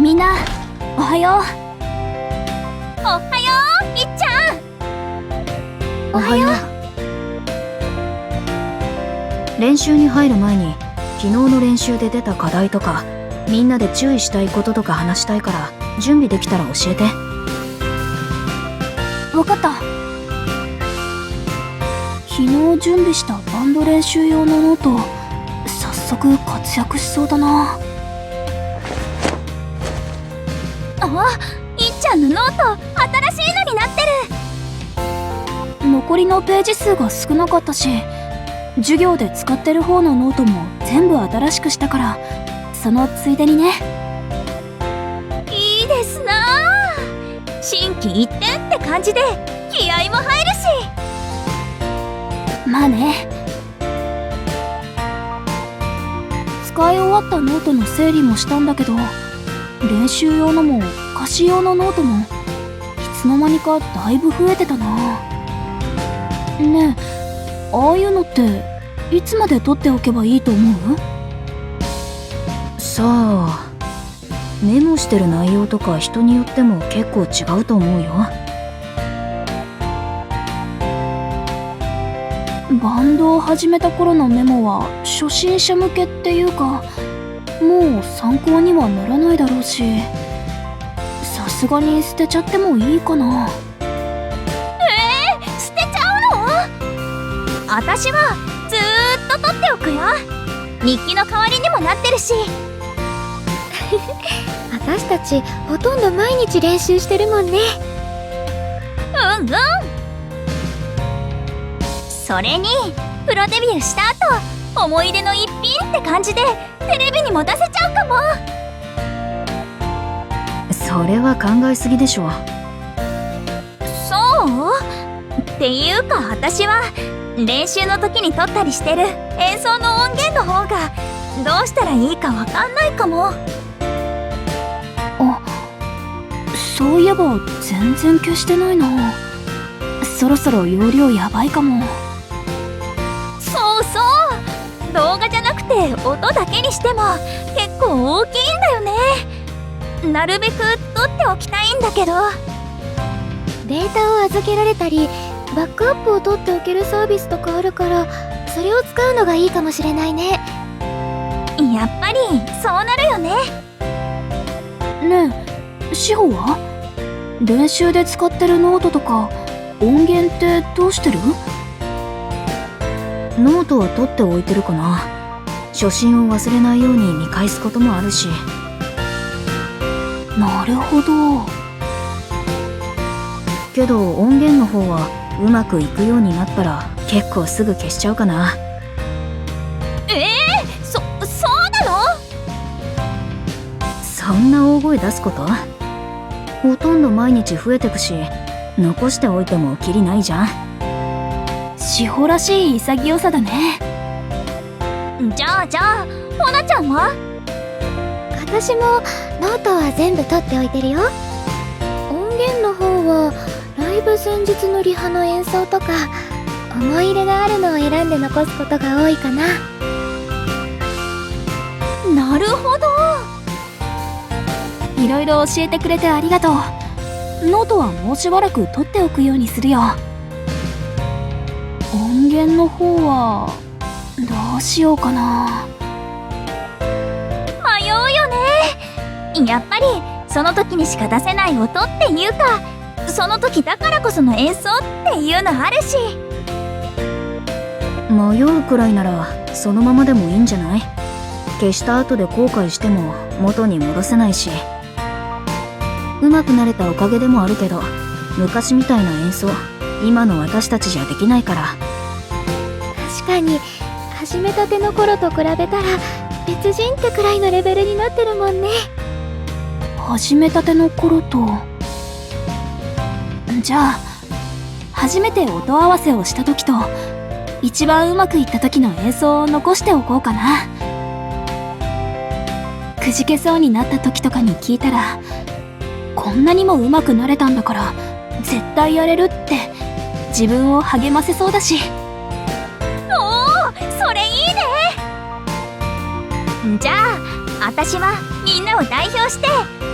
みんなおはよう。おはよう、いっちゃん。おはよう。練習に入る前に昨日の練習で出た課題とかみんなで注意したいこととか話したいから準備できたら教えて。わかった。昨日準備したバンド練習用のノート早速活躍しそうだな。いっちゃんのノート新しいのになってる。残りのページ数が少なかったし授業で使ってる方のノートも全部新しくしたからそのついでにね。いいですなあ。心機一転って感じで気合も入るし。まあね。使い終わったノートの整理もしたんだけど練習用のも歌詞用のノートもいつの間にかだいぶ増えてたな。ねえ、ああいうのっていつまで取っておけばいいと思う？さあ、メモしてる内容とか人によっても結構違うと思うよ。バンドを始めた頃のメモは初心者向けっていうかもう参考にはならないだろうしさすがに捨てちゃってもいいかな。捨てちゃうの？私はずーっと取っておくよ。日記の代わりにもなってるし。私たちほとんど毎日練習してるもんね。うん。それにプロデビューした後思い出の一品って感じでテレビにも出せちゃうかも。それは考えすぎでしょ。そう？っていうか私は練習の時に撮ったりしてる演奏の音源の方がどうしたらいいかわかんないかも。あ、そういえば全然消してないな。そろそろ容量やばいかも。そうそう、動画じゃなくて音だけにしても結構大きいんだよね。なるべく撮っておきたいんだけど。データを預けられたりバックアップを取っておけるサービスとかあるからそれを使うのがいいかもしれないね。やっぱりそうなるよね。ねえ、志保は練習で使ってるノートとか音源ってどうしてる？ノートは取っておいてるかな。初心を忘れないように見返すこともあるし。なるほど。けど音源の方はうまくいくようになったら結構すぐ消しちゃうかな。そうなの？そんな大声出すこと？ほとんど毎日増えてくし残しておいてもキリないじゃん。志保らしい潔さだね。じゃあほなちゃんは？私もノートは全部取っておいてるよ。音源の方はライブ前日のリハの演奏とか思い入れがあるのを選んで残すことが多いかな。なるほど。いろいろ教えてくれてありがとう。ノートはもうしばらく取っておくようにするよ。音源の方はどうしようかな。迷うよね。やっぱりその時にしか出せない音っていうかその時だからこその演奏っていうのあるし。迷うくらいならそのままでもいいんじゃない？消した後で後悔しても元に戻せないし。上手くなれたおかげでもあるけど昔みたいな演奏今の私たちじゃできないから。確かに始めたての頃と比べたら別人ってくらいのレベルになってるもんね。始めたての頃とじゃあ初めて音合わせをした時と一番うまくいった時の演奏を残しておこうかな。くじけそうになった時とかに聞いたらこんなにもうまくなれたんだから絶対やれるって自分を励ませそうだし。おお、それいいね。じゃあ私はみんなを代表して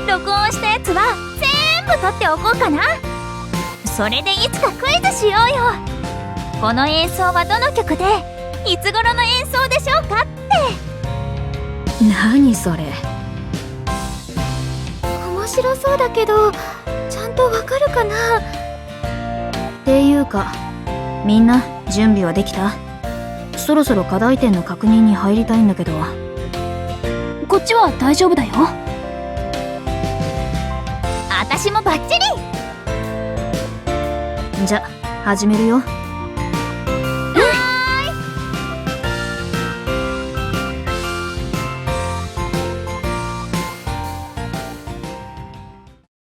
録録音したやつは全部取っておこうかな。それでいつかクイズしようよ。この演奏はどの曲でいつ頃の演奏でしょうかって。何それ。面白そうだけどちゃんとわかるかな。っていうか、みんな準備はできた？そろそろ課題点の確認に入りたいんだけど。こっちは大丈夫だよ。私もバッチリ。じゃ、始めるよ。